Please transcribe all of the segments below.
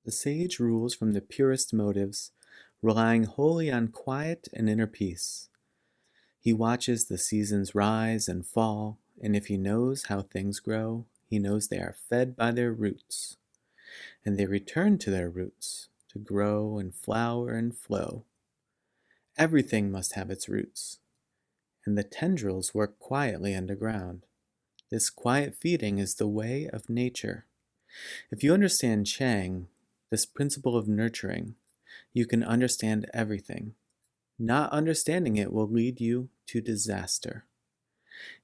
The sage rules from the purest motives, relying wholly on quiet and inner peace. He watches the seasons rise and fall, and if he knows how things grow, he knows they are fed by their roots, and they return to their roots to grow and flower and flow. Everything must have its roots, and the tendrils work quietly underground. This quiet feeding is the way of nature. If you understand Chang, this principle of nurturing, you can understand everything. Not understanding it will lead you to disaster.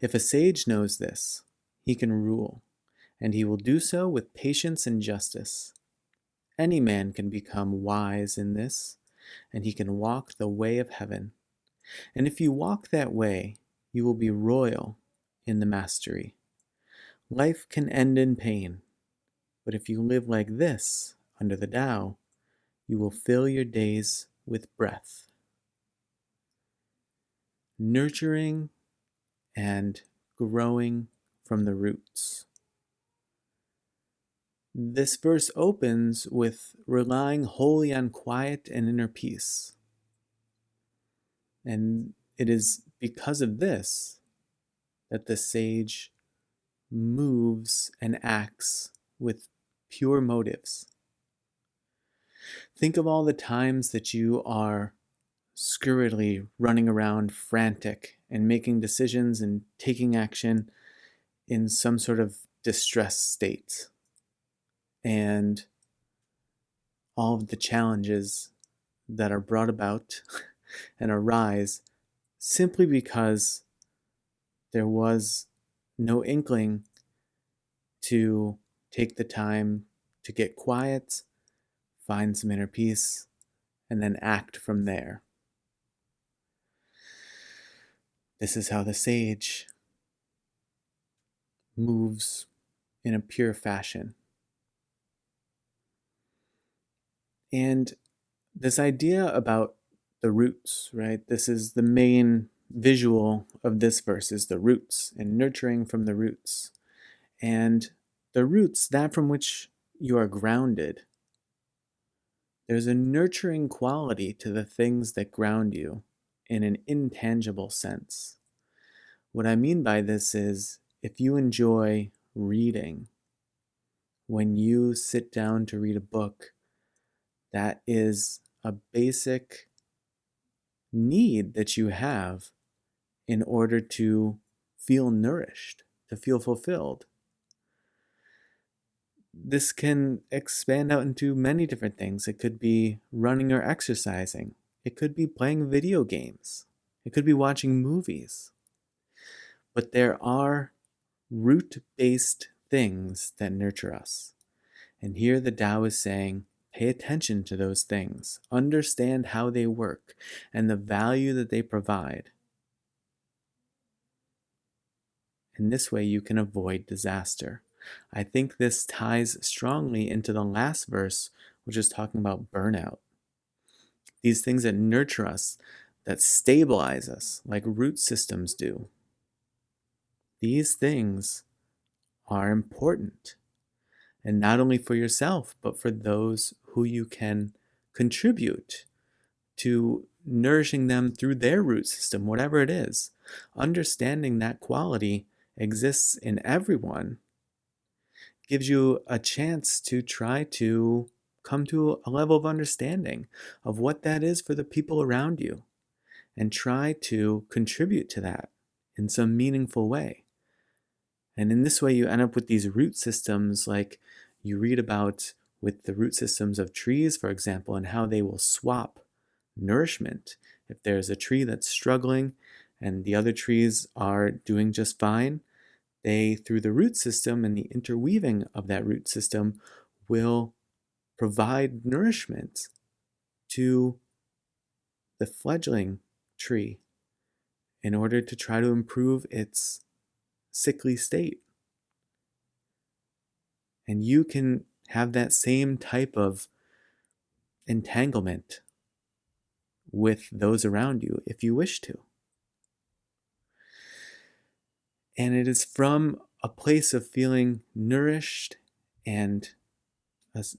If a sage knows this, he can rule, and he will do so with patience and justice. Any man can become wise in this, and he can walk the way of heaven. And if you walk that way, you will be royal in the mastery. Life can end in pain, but if you live like this, under the Tao, you will fill your days with breath. Nurturing and growing from the roots. This verse opens with relying wholly on quiet and inner peace. And it is because of this that the sage moves and acts with pure motives. Think of all the times that you are scurriedly running around frantic and making decisions and taking action in some sort of distressed state. And all of the challenges that are brought about and arise simply because there was no inkling to take the time to get quiet, find some inner peace, and then act from there. This is how the sage moves in a pure fashion. And this idea about the roots, right? This is the main visual of this verse is the roots and nurturing from the roots. And the roots, that from which you are grounded, there's a nurturing quality to the things that ground you in an intangible sense. What I mean by this is if you enjoy reading, when you sit down to read a book, that is a basic need that you have in order to feel nourished, to feel fulfilled. This can expand out into many different things. It could be running or exercising. It could be playing video games. It could be watching movies. But there are root-based things that nurture us. And here the Tao is saying, pay attention to those things. Understand how they work and the value that they provide. In this way, you can avoid disaster. I think this ties strongly into the last verse, which is talking about burnout. These things that nurture us, that stabilize us, like root systems do. These things are important. And not only for yourself, but for those who you can contribute to nourishing them through their root system, whatever it is. Understanding that quality exists in everyone gives you a chance to try to come to a level of understanding of what that is for the people around you and try to contribute to that in some meaningful way. And in this way, you end up with these root systems like you read about with the root systems of trees, for example, and how they will swap nourishment. If there's a tree that's struggling and the other trees are doing just fine, they, through the root system and the interweaving of that root system, will provide nourishment to the fledgling tree in order to try to improve its sickly state. And you can have that same type of entanglement with those around you if you wish to. And it is from a place of feeling nourished and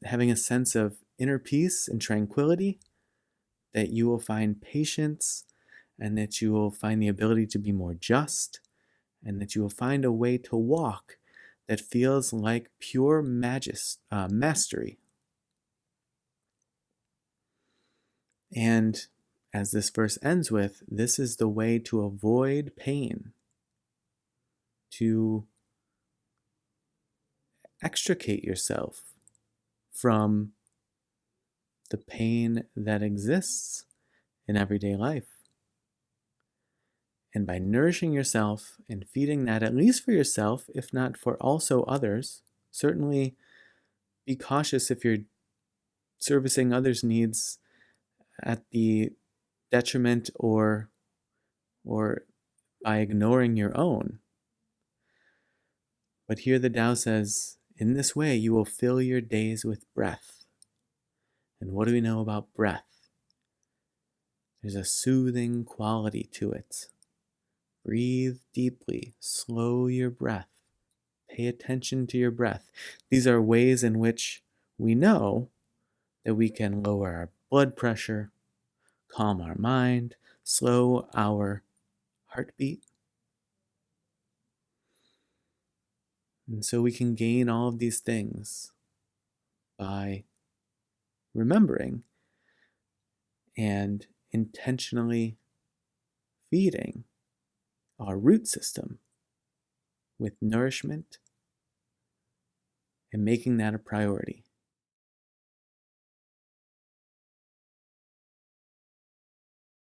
having a sense of inner peace and tranquility, that you will find patience, and that you will find the ability to be more just, and that you will find a way to walk that feels like pure mastery. And as this verse ends with, this is the way to avoid pain, to extricate yourself from the pain that exists in everyday life. And by nourishing yourself and feeding that, at least for yourself, if not for also others, certainly be cautious if you're servicing others' needs at the detriment or by ignoring your own. But here the Tao says, in this way you will fill your days with breath. And what do we know about breath? There's a soothing quality to it. Breathe deeply, slow your breath, pay attention to your breath. These are ways in which we know that we can lower our blood pressure, calm our mind, slow our heartbeat. And so we can gain all of these things by remembering and intentionally feeding our root system with nourishment and making that a priority.